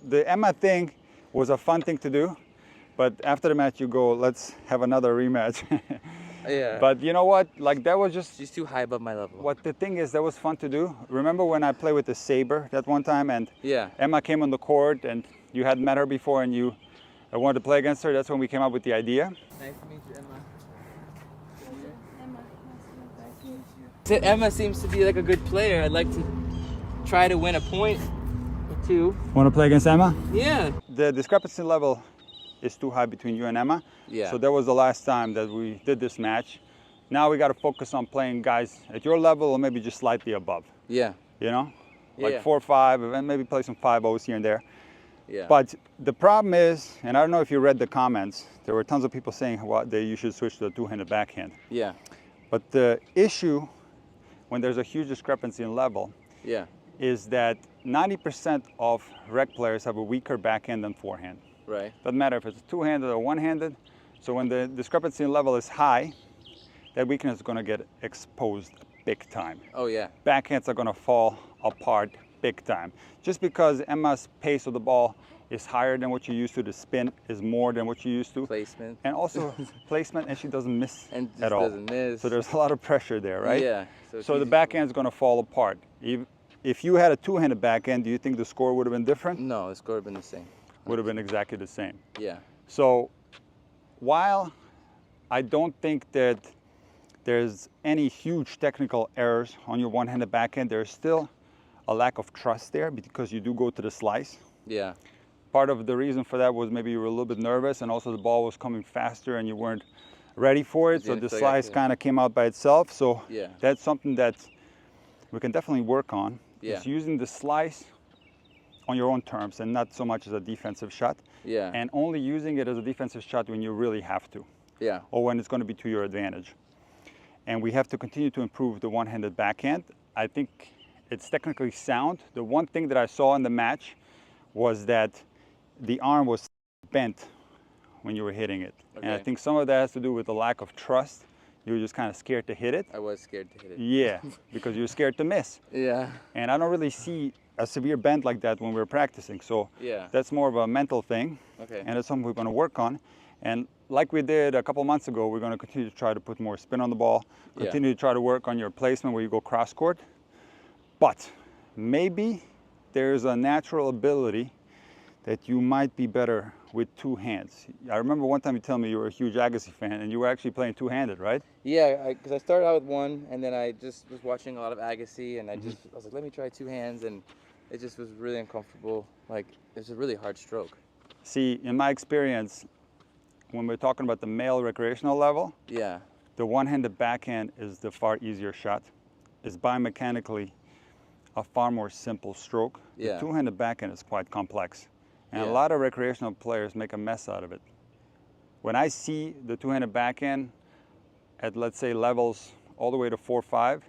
the Emma thing was a fun thing to do, but after the match you go, let's have another rematch. Yeah. But you know what? Like that was just... She's too high above my level. What the thing is, that was fun to do. Remember when I played with the Saber that one time and yeah. Emma came on the court and you hadn't met her before and you wanted to play against her? That's when we came up with the idea. Nice to meet you, Emma. Emma. Emma seems to be like a good player. I'd like to try to win a point or two. Want to play against Emma? Yeah. The discrepancy level is too high between you and Emma. Yeah. So that was the last time that we did this match. Now we got to focus on playing guys at your level or maybe just slightly above. Yeah. You know? Yeah. Like 4-5 and maybe play some 5-0s here and there. Yeah. But the problem is, and I don't know if you read the comments, there were tons of people saying that you should switch to a two-handed backhand. Yeah. But the issue when there's a huge discrepancy in level yeah. is that 90% of rec players have a weaker backhand than forehand. Right. Doesn't matter if it's two-handed or one-handed. So when the discrepancy in level is high, that weakness is going to get exposed big time. Oh yeah. Backhands are going to fall apart big time. Just because Emma's pace of the ball is higher than what you're used to, the spin is more than what you're used to. Placement. And also placement, and she doesn't miss and at all. Doesn't miss. So there's a lot of pressure there, right? Yeah. So the backhand is going to fall apart. If you had a two-handed backhand, do you think the score would have been different? No, the score would have been the same. Would have been exactly the same. Yeah. So while I don't think that there's any huge technical errors on your one-handed backhand, there's still a lack of trust there because you do go to the slice. Yeah. Part of the reason for that was maybe you were a little bit nervous and also the ball was coming faster and you weren't ready for it. So the slice kind of came out by itself. So yeah. That's something that we can definitely work on. Yeah. Is using the slice on your own terms and not so much as a defensive shot. Yeah. And only using it as a defensive shot when you really have to. Yeah. Or when it's going to be to your advantage. And we have to continue to improve the one-handed backhand. I think it's technically sound. The one thing that I saw in the match was that the arm was bent when you were hitting it. Okay. And I think some of that has to do with the lack of trust. You were just kind of scared to hit it. I was scared to hit it. Yeah, because you were scared to miss. Yeah. And I don't really see a severe bend like that when we're practicing. So yeah. That's more of a mental thing. Okay. And it's something we're going to work on. And like we did a couple months ago, we're going to continue to try to put more spin on the ball, continue to try to work on your placement where you go cross court. But maybe there's a natural ability that you might be better with two hands. I remember one time you told me you were a huge Agassi fan and you were actually playing two-handed, right? Yeah, because I started out with one and then I just was watching a lot of Agassi and I was like, let me try two hands, and it just was really uncomfortable. Like, it's a really hard stroke. See, in my experience, when we're talking about the male recreational level, yeah, the one-handed backhand is the far easier shot. It's biomechanically a far more simple stroke. Yeah. The two-handed backhand is quite complex. And a lot of recreational players make a mess out of it. When I see the two-handed backhand at, let's say, levels all the way to 4-5,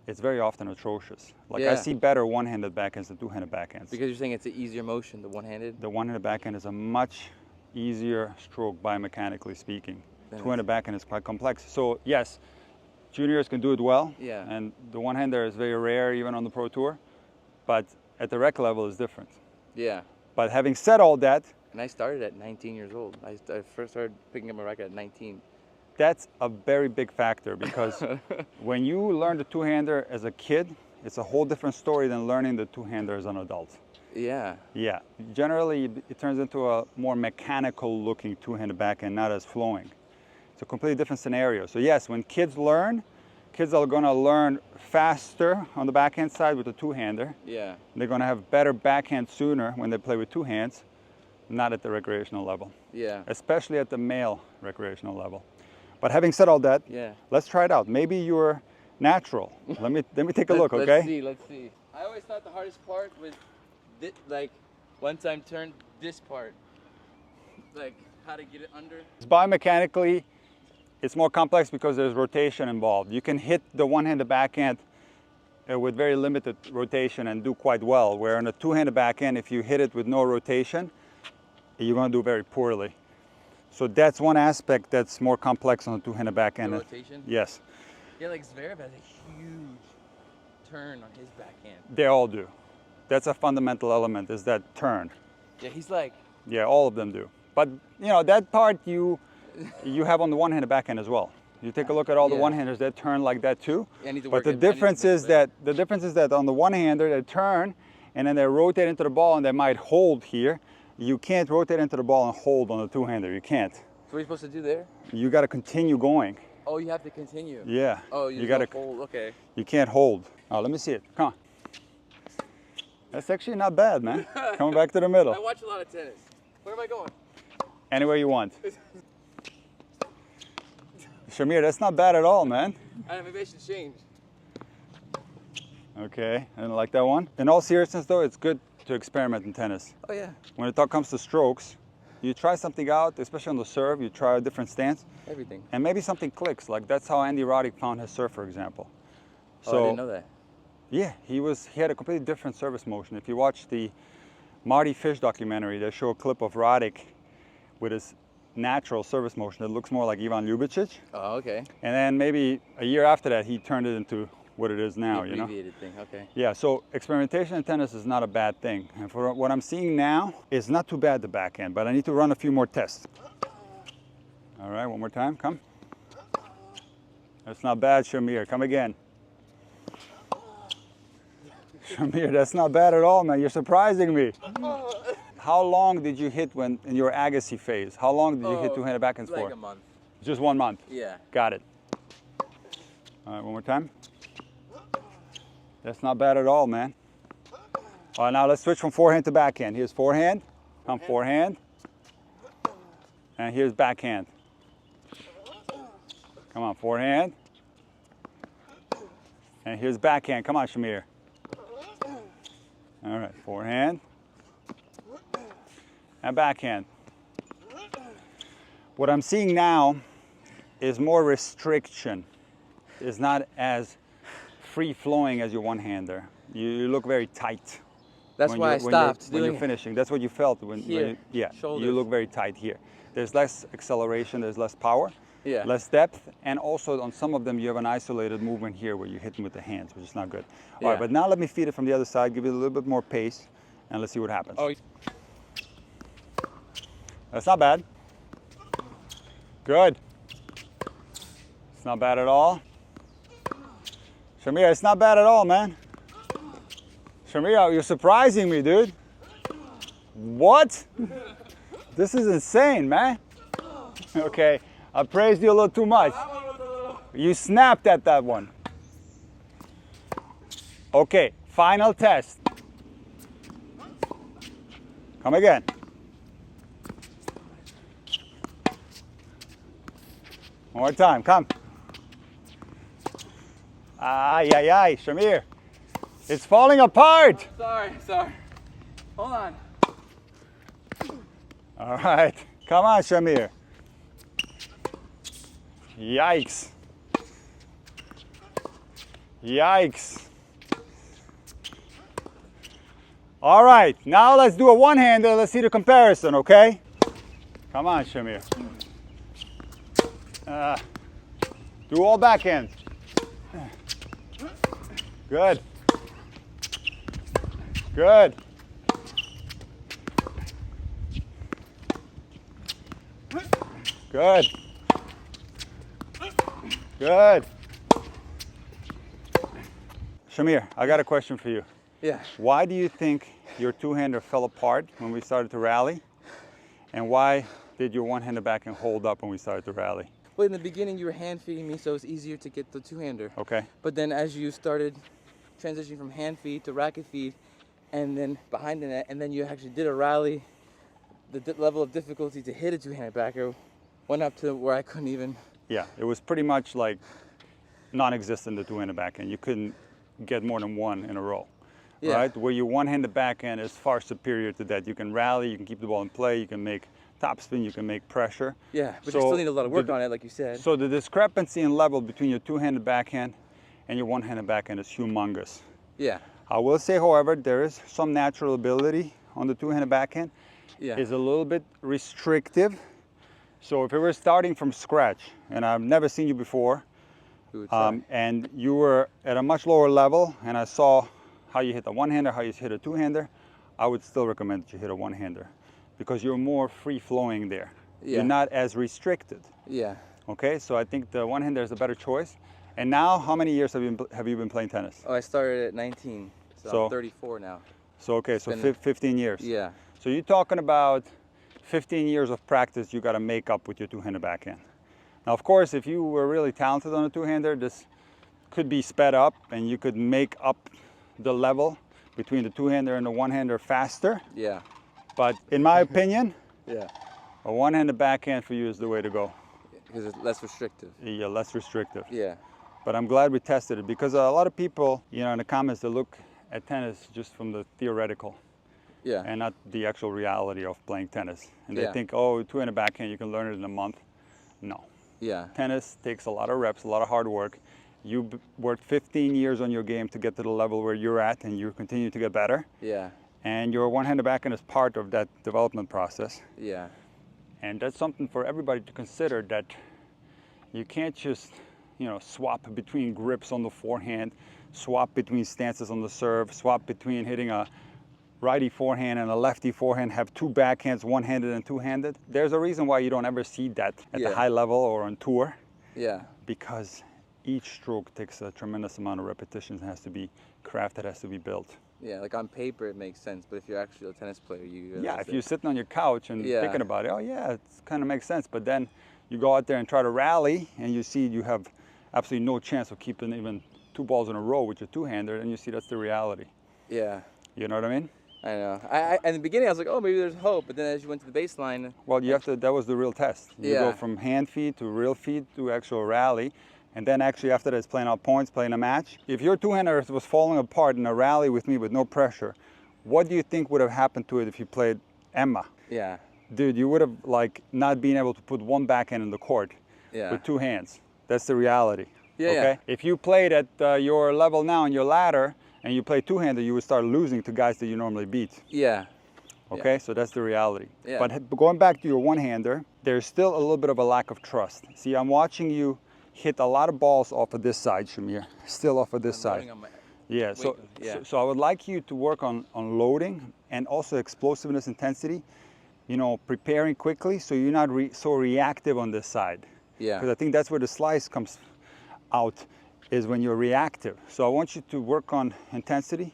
it's very often atrocious. Like I see better one-handed backhands than two-handed backhands. Because you're saying it's an easier motion, the one-handed? The one-handed backhand is a much easier stroke biomechanically speaking. Two-handed backhand is quite complex. So yes, juniors can do it well. Yeah. And the one-hander is very rare even on the Pro Tour. But at the rec level is different. Yeah. But having said all that... And I started at 19 years old. I first started picking up a racket at 19. That's a very big factor because when you learn the two-hander as a kid, it's a whole different story than learning the two-hander as an adult. Yeah. Yeah. Generally, it turns into a more mechanical looking two-handed backhand, not as flowing. It's a completely different scenario. So yes, when kids learn, kids are going to learn faster on the backhand side with the two-hander. Yeah. They're going to have better backhand sooner when they play with two hands, not at the recreational level. Yeah. Especially at the male recreational level. But having said all that, let's try it out. Maybe you're natural. Let me take a look, okay? Let's see. I always thought the hardest part was this, like once I'm turned this part, like how to get it under. Biomechanically, it's more complex because there's rotation involved. You can hit the one-handed backhand with very limited rotation and do quite well, where on a two-handed backhand, if you hit it with no rotation, you're going to do very poorly. So that's one aspect that's more complex on the two-handed backhand. The rotation? Yes. Yeah, like Zverev has a huge turn on his backhand. They all do. That's a fundamental element, is that turn. Yeah, he's like. Yeah, all of them do. But you know that part you have on the one-handed backhand as well. You take a look at all the one-handers that turn like that too. Yeah, I need to but work the it. I need to difference make is that on the one-hander they turn and then they rotate into the ball and they might hold here. You can't rotate into the ball and hold on the two-hander. You can't. So what are you supposed to do there? You got to continue going. Oh, you have to continue. Yeah. Oh, you got to hold. Okay. You can't hold. Oh, let me see it. Come on. That's actually not bad, man. Coming back to the middle. I watch a lot of tennis. Where am I going? Anywhere you want. Shamir, that's not bad at all, man. Maybe I should change. Okay, I didn't like that one. In all seriousness though, it's good to experiment in tennis. Oh yeah. When it comes to strokes, you try something out, especially on the serve, you try a different stance. Everything. And maybe something clicks. Like that's how Andy Roddick found his serve, for example. So, I didn't know that. Yeah, he had a completely different service motion. If you watch the Marty Fish documentary, they show a clip of Roddick with his natural service motion that looks more like Ivan Ljubicic. Oh, okay. And then maybe a year after that, he turned it into what it is now, you know? Abbreviated thing, okay. Yeah, so experimentation in tennis is not a bad thing. And for what I'm seeing now, it's not too bad, the backhand, but I need to run a few more tests. All right, one more time, come. That's not bad, Shamir, come again. Shamir, that's not bad at all, man. You're surprising me. How long did you hit in your Agassi phase? How long did you hit two-handed backhands for? Like a month. Just 1 month? Yeah. Got it. All right, one more time. That's not bad at all, man. All right, now let's switch from forehand to backhand. Here's forehand. Come forehand. And here's backhand. Come on, forehand. And here's backhand. Come on, Shamir. All right, forehand. And backhand. What I'm seeing now is more restriction. It's not as free-flowing as your one-hander. You look very tight. That's why I stopped when you're finishing. That's what you felt when you, Shoulders. you look very tight here. There's less acceleration, there's less power, less depth, and also on some of them you have an isolated movement here where you hit them with the hands, which is not good. All right, but now let me feed it from the other side, give it a little bit more pace, and let's see what happens. Oh. That's not bad. Good. It's not bad at all. Shamir, it's not bad at all, man. Shamir, you're surprising me, dude. What? This is insane, man. Okay, I praised you a little too much. You snapped at that one. Okay, final test. Come again. One more time, come. Ay, ay, ay, Shamir. It's falling apart. Sorry. Hold on. All right, come on, Shamir. Yikes. Yikes. All right, now let's do a one-hander. Let's see the comparison, okay? Come on, Shamir. Do all backhand. Good. Good. Good. Good. Shamir, I got a question for you. Yeah. Why do you think your two-hander fell apart when we started to rally? And why did your one-hander backhand hold up when we started to rally? Well, in the beginning, you were hand feeding me, so it's easier to get the two-hander. Okay. But then as you started transitioning from hand feed to racket feed, and then behind the net, and then you actually did a rally, the level of difficulty to hit a two-handed backer went up to where I couldn't even. Yeah, it was pretty much like non-existent, the two-handed backhand. You couldn't get more than one in a row, right? Where your one-handed backhand is far superior to that. You can rally, you can keep the ball in play, you can make topspin, you can make pressure. Yeah, but you still need a lot of work on it, like you said. So the discrepancy in level between your two-handed backhand and your one-handed backhand is humongous. Yeah. I will say, however, there is some natural ability on the two-handed backhand. Yeah. It's a little bit restrictive. So if we were starting from scratch, and I've never seen you before, and you were at a much lower level, and I saw how you hit the one-hander, how you hit a two-hander, I would still recommend that you hit a one-hander because you're more free-flowing there. Yeah. You're not as restricted. Yeah. Okay, so I think the one-hander is a better choice. And now, how many years have you been playing tennis? Oh, I started at 19, so I'm 34 now. So okay, so 15 years. Yeah. So you're talking about 15 years of practice you got to make up with your two-handed backhand. Now, of course, if you were really talented on a two-hander, this could be sped up and you could make up the level between the two-hander and the one-hander faster. Yeah. But in my opinion, yeah, a one-handed backhand for you is the way to go. because it's less restrictive. Yeah, less restrictive. Yeah. But I'm glad we tested it because a lot of people, you know, in the comments, they look at tennis just from the theoretical. Yeah. And not the actual reality of playing tennis. And they Yeah. think, oh, two-handed backhand, you can learn it in a month. No. Yeah. Tennis takes a lot of reps, a lot of hard work. You worked 15 years on your game to get to the level where you're at, and you continue to get better. Yeah. And your one-handed backhand is part of that development process. Yeah. And that's something for everybody to consider, that you can't just, you know, swap between grips on the forehand, swap between stances on the serve, swap between hitting a righty forehand and a lefty forehand, have two backhands, one-handed and two-handed. There's a reason why you don't ever see that at the high level or on tour. Yeah. Because each stroke takes a tremendous amount of repetitions and has to be crafted, has to be built. Yeah, like on paper it makes sense, but if you're actually a tennis player, you Yeah, if you're sitting on your couch and Yeah. thinking about it, oh yeah, it kind of makes sense. But then you go out there and try to rally and you see you have absolutely no chance of keeping even two balls in a row with your two-hander, and you see that's the reality. Yeah. You know what I mean? I know. I in the beginning I was like, oh, maybe there's hope, but then as you went to the baseline. Well, you have to. That was the real test. You go Yeah. from hand feed to real feed to actual rally, and then actually after that it's playing out points, playing a match. If your two-hander was falling apart in a rally with me with no pressure, what do you think would have happened to it if you played Emma? Yeah. Dude, you would have like not been able to put one backhand in the court Yeah. with two hands. That's the reality. Yeah, Okay. yeah. If you played at your level now in your ladder and you play two-handed, you would start losing to guys that you normally beat. Yeah. Okay, so that's the reality. Yeah. But going back to your one-hander, there's still a little bit of a lack of trust. See, I'm watching you hit a lot of balls off of this side, Shamir. Still off of this side. Yeah, so, yeah. so I would like you to work on loading and also explosiveness intensity, you know, preparing quickly so you're not so reactive on this side. Yeah. Because I think that's where the slice comes out, is when you're reactive. So I want you to work on intensity,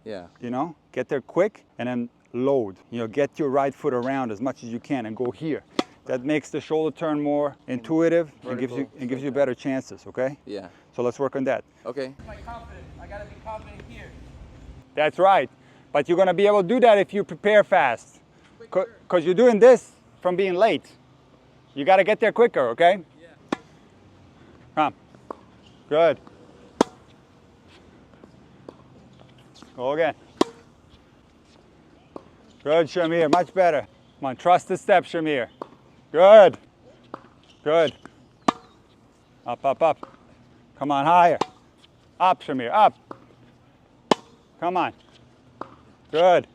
Yeah. you know, get there quick and then load. You know, get your right foot around as much as you can and go here. That makes the shoulder turn more intuitive and gives you better chances, okay? Yeah. So let's work on that. Okay. I gotta be confident here. That's right. But you're gonna be able to do that if you prepare fast. Because you're doing this from being late. You gotta get there quicker, okay? Yeah. Come. Good. Go again. Good, Shamir, much better. Come on, trust the step, Shamir. Good. Good. Up, up, up. Come on, higher. Up, Shamir, up. Come on. Good.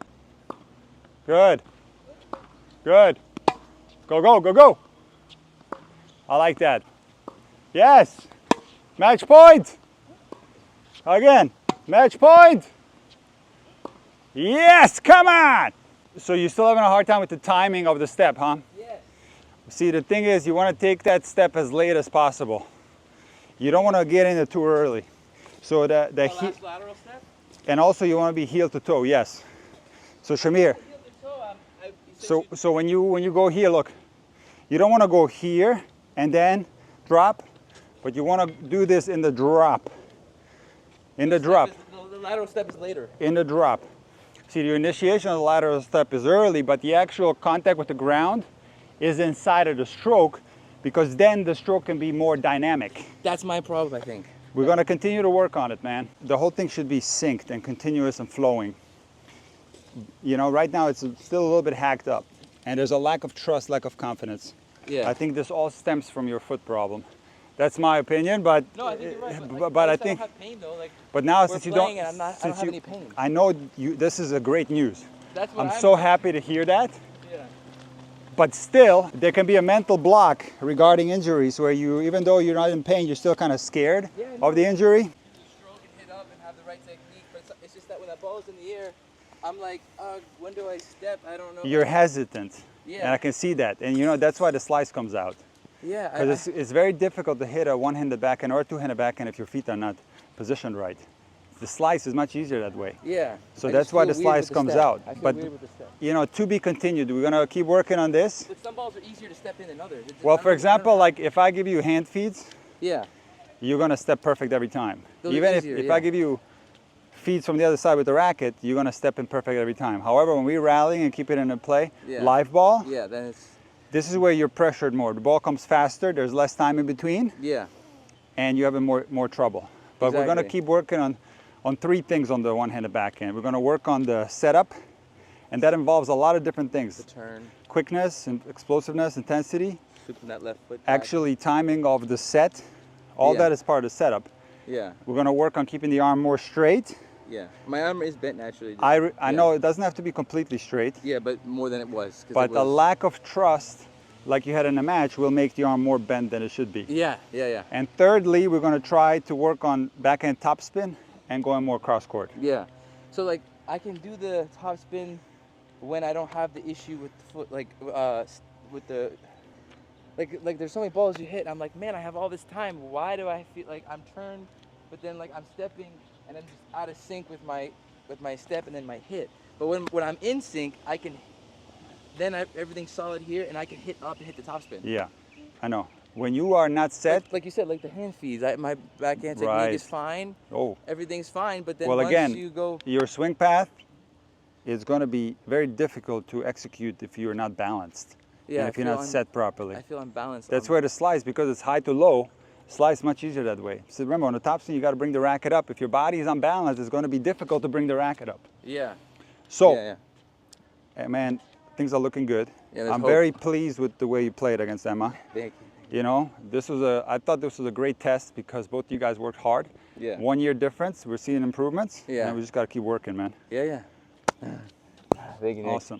Good. Good. Go, go, go, go. I like that. Yes. Match point. Again. Match point. Yes, come on. So you're still having a hard time with the timing of the step, huh? Yes. See, the thing is, you want to take that step as late as possible. You don't want to get in it too early. So the Last lateral step? and also you want to be heel to toe, yes. So Shamir, so when you go here, look, you don't want to go here and then drop, but you want to do this in the drop. In the drop. The lateral step is later. In the drop. See, your initiation of the lateral step is early, but the actual contact with the ground is inside of the stroke, because then the stroke can be more dynamic. That's my problem, I think. We're going to continue to work on it, man. The whole thing should be synced and continuous and flowing. You know, right now it's still a little bit hacked up, and there's a lack of trust, lack of confidence. Yeah. I think this all stems from your foot problem. That's my opinion, but No, I think you're right. but I I think don't have pain though. Like, but now we're since you playing don't and I don't have any pain. I know you, this is a great news. That's what I'm so happy to hear that. Yeah. But still, there can be a mental block regarding injuries where you, even though you're not in pain, you're still kind of scared of the injury. Stroke and hit up and have the right technique, but it's just that when that ball is in the air, I'm like, when do I step? I don't know. You're hesitant. Yeah. And I can see that. And you know, that's why the slice comes out. Yeah. Because it's very difficult to hit a one-handed backhand or a two-handed backhand if your feet are not positioned right. The slice is much easier that way. Yeah. So I that's just why feel the weird slice with the comes step. out. I feel But weird with the step. you know, to be continued. We're gonna keep working on this. But some balls are easier to step in than others. Well, for example, like if I give you hand feeds, Yeah. you're gonna step perfect every time. Those are Even easier, if yeah. I give you feeds from the other side with the racket, you're gonna step in perfect every time. However, when we rally and keep it in a play, Yeah. live ball, Yeah. Then it's. this is where you're pressured more. The ball comes faster, there's less time in between, Yeah. and you have more trouble. But we're gonna Exactly. keep working on three things on the one-handed backhand. We're gonna work on the setup, and that involves a lot of different The things. turn. Quickness and explosiveness, intensity, Sweeping that left foot. back. actually timing of the set. All Yeah. that is part of the setup. Yeah. We're gonna work on keeping the arm more straight. Yeah. My arm is bent naturally. I Yeah. know it doesn't have to be completely straight, Yeah, but more than it was. 'Cause but it was, a lack of trust, like you had in a match, will make the arm more bent than it should be. Yeah. Yeah. Yeah. And thirdly, we're gonna try to work on backhand topspin and going more cross court. Yeah. So like I can do the top spin when I don't have the issue with the foot, like with the like there's so many balls you hit. And I'm like, man, I have all this time. Why do I feel like I'm turned, but then like I'm stepping and I'm just out of sync with my step and then my hit. But when I'm in sync, I can then everything's solid here and I can hit up and hit the top spin. Yeah, I know. When you are not set, Like you said, like the hand feeds. My backhand technique Right. is fine. oh, Everything's fine, but then well once again, you go. your swing path is gonna be very difficult to execute if you're not balanced. Yeah, and I if you're feel not set properly. I feel unbalanced. That's where the slice, because it's high to low, slice much easier that way. So remember, on the top spin, you got to bring the racket up. If your body is unbalanced, it's going to be difficult to bring the racket up. Yeah. So, Yeah, man, things are looking good. Yeah, there's I'm hope. very pleased with the way you played against Emma. Thank you. You know, I thought this was a great test because both you guys worked hard. Yeah. 1 year difference, we're seeing improvements. Yeah. And we just got to keep working, man. Yeah. Thank you, Nick. Awesome.